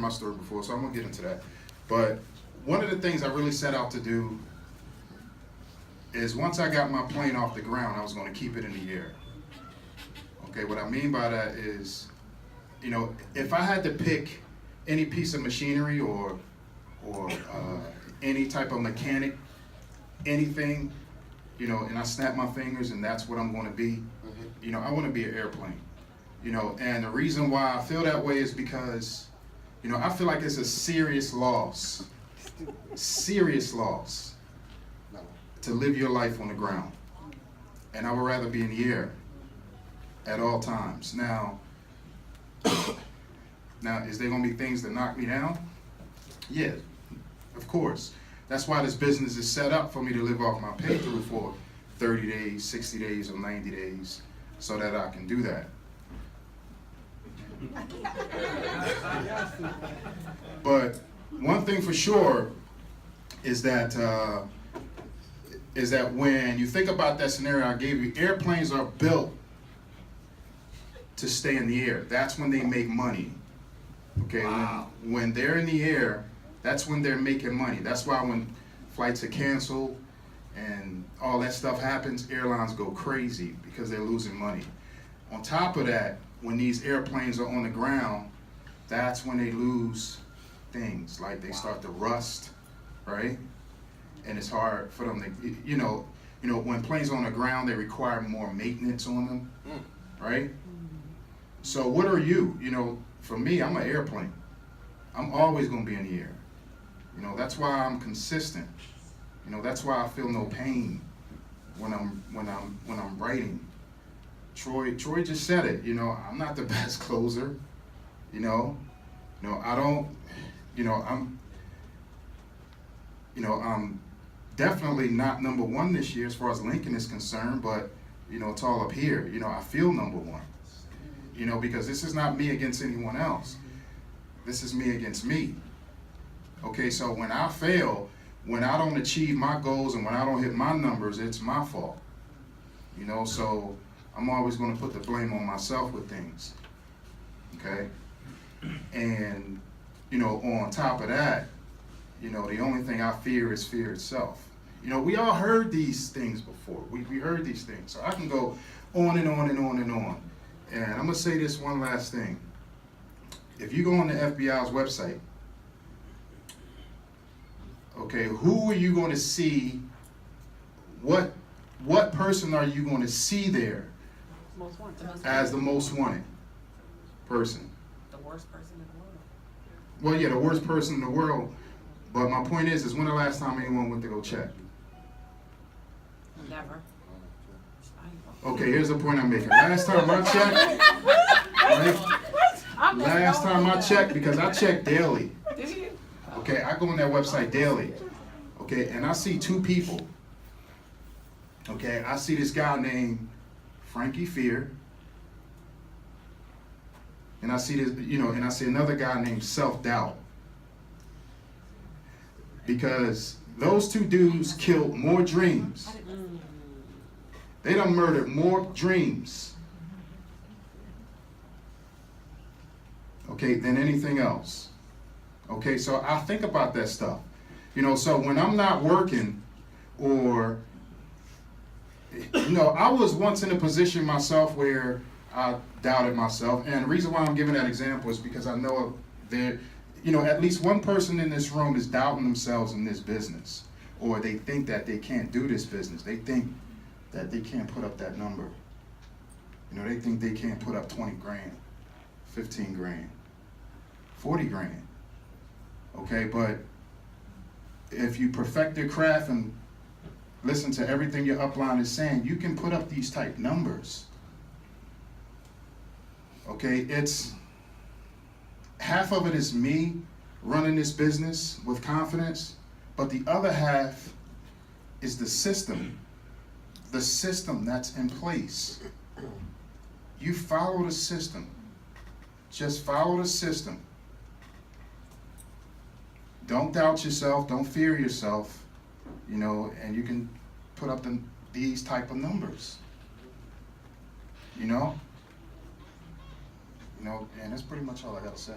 my story before, so I'm gonna get into that. But one of the things I really set out to do is once I got my plane off the ground, I was gonna keep it in the air. Okay, what I mean by that is, you know, if I had to pick any piece of machinery or any type of mechanic, anything, you know, and I snap my fingers and that's what I'm gonna be, you know, I wanna be an airplane. You know, and the reason why I feel that way is because, you know, I feel like it's a serious loss to live your life on the ground. And I would rather be in the air at all times. Now, is there gonna be things that knock me down? Yeah, of course. That's why this business is set up for me to live off my pay through for 30 days, 60 days, or 90 days, so that I can do that. But one thing for sure is that when you think about that scenario I gave you, airplanes are built to stay in the air. That's when they make money. Okay, wow. When they're in the air, that's when they're making money. That's why when flights are canceled and all that stuff happens, airlines go crazy because they're losing money. On top of that, when these airplanes are on the ground, that's when they lose things, like they start to rust, right? And it's hard for them to, you know, when planes are on the ground, they require more maintenance on them, right? So what are you? You know, for me, I'm an airplane. I'm always gonna be in the air. You know, that's why I'm consistent. You know, that's why I feel no pain when I'm writing. Troy just said it, you know, I'm not the best closer, I don't, I'm definitely not number one this year as far as Lincoln is concerned, but, it's all up here, I feel number one, because this is not me against anyone else. This is me against me. Okay, so when I fail, when I don't achieve my goals and when I don't hit my numbers, it's my fault, so I'm always going to put the blame on myself with things, okay? And, on top of that, the only thing I fear is fear itself. We all heard these things before. We heard these things. So I can go on and on and on and on. And I'm going to say this one last thing. If you go on the FBI's website, okay, who are you going to see? What person are you going to see there most wanted. As the most wanted person? The worst person in the world. Well, yeah, the worst person in the world. But my point is when the last time anyone went to go check? Never. Okay, here's the point I'm making. Last time I checked, right? Last time I checked, because I check daily. Did you? Okay, I go on that website daily. Okay, and I see two people. Okay, I see this guy named Frankie Fear. And I see this, and I see another guy named Self-Doubt. Because those two dudes killed more dreams. They done murdered more dreams, okay, than anything else. Okay, so I think about that stuff. So when I'm not working or, I was once in a position myself where I doubted myself. And the reason why I'm giving that example is because I know that, at least one person in this room is doubting themselves in this business. Or they think that they can't do this business. They think that they can't put up that number. They think they can't put up 20 grand, 15 grand, 40 grand. Okay, but if you perfect your craft and listen to everything your upline is saying, you can put up these type numbers. Okay, it's half of it is me running this business with confidence, but the other half is the system that's in place. You follow the system. Just follow the system. Don't doubt yourself, don't fear yourself, and you can put up these type of numbers. And that's pretty much all I gotta say.